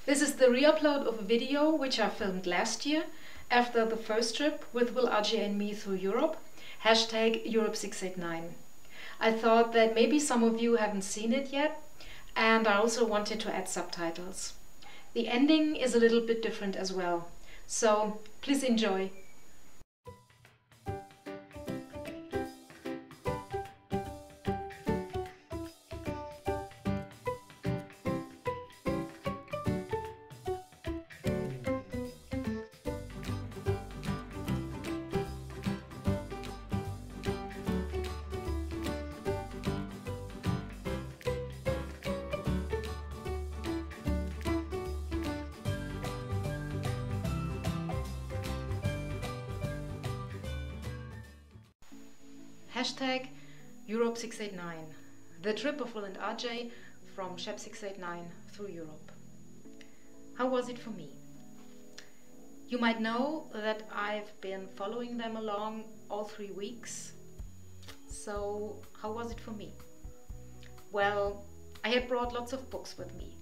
This is the re-upload of a video which I filmed last year after the first trip with Will, RJ and me through Europe, #Europe689. I thought that maybe some of you haven't seen it yet, and I also wanted to add subtitles. The ending is a little bit different as well, so please enjoy. #Europe689, the trip of Will and RJ from #689 through Europe. How was it for me? You might know that I've been following them along all 3 weeks. So how was it for me? Well, I had brought lots of books with me.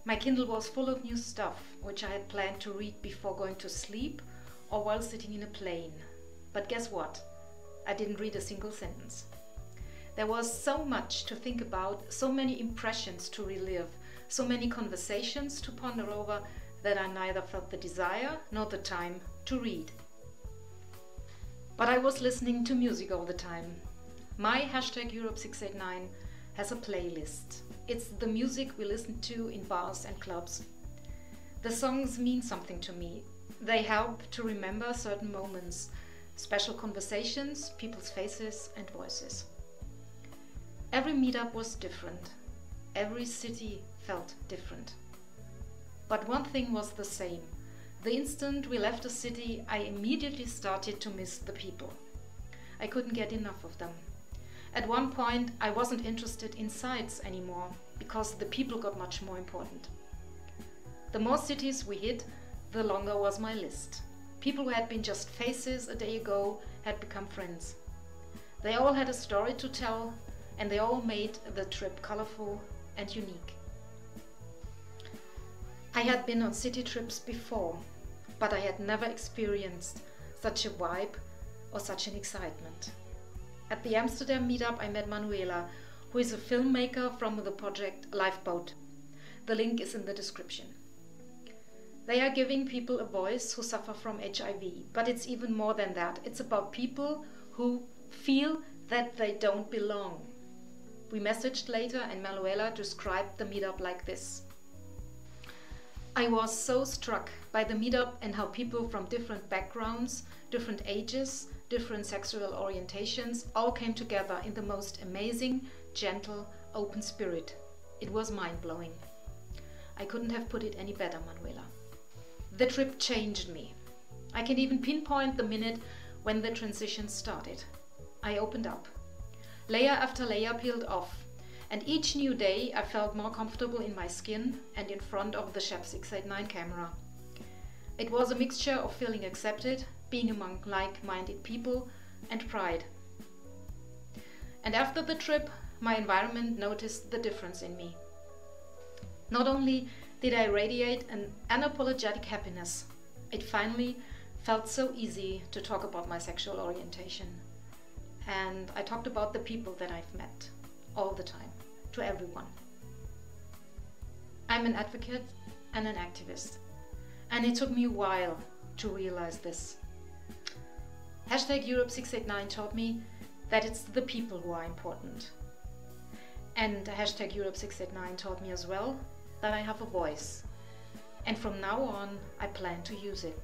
My Kindle was full of new stuff, which I had planned to read before going to sleep or while sitting in a plane. But guess what? I didn't read a single sentence. There was so much to think about, so many impressions to relive, so many conversations to ponder over that I neither felt the desire nor the time to read. But I was listening to music all the time. My #Europe689 has a playlist. It's the music we listen to in bars and clubs. The songs mean something to me. They help to remember certain moments, special conversations, people's faces and voices. Every meetup was different. Every city felt different. But one thing was the same. The instant we left a city, I immediately started to miss the people. I couldn't get enough of them. At one point, I wasn't interested in sights anymore, because the people got much more important. The more cities we hit, the longer was my list. People who had been just faces a day ago had become friends. They all had a story to tell, and they all made the trip colorful and unique. I had been on city trips before, but I had never experienced such a vibe or such an excitement. At the Amsterdam meetup, I met Manuela, who is a filmmaker from the project Lifeboat. The link is in the description. They are giving people a voice who suffer from HIV, but it's even more than that. It's about people who feel that they don't belong. We messaged later and Manuela described the meetup like this. I was so struck by the meetup and how people from different backgrounds, different ages, different sexual orientations all came together in the most amazing, gentle, open spirit. It was mind-blowing. I couldn't have put it any better, Manuela. The trip changed me. I can even pinpoint the minute when the transition started. I opened up. Layer after layer peeled off, and each new day I felt more comfortable in my skin and in front of the #689 camera. It was a mixture of feeling accepted, being among like-minded people, and pride. And after the trip, my environment noticed the difference in me. Not only did I radiate an unapologetic happiness, it finally felt so easy to talk about my sexual orientation. And I talked about the people that I've met all the time, to everyone. I'm an advocate and an activist, and it took me a while to realize this. #Europe689 taught me that it's the people who are important. And #Europe689 taught me as well that I have a voice. And from now on, I plan to use it.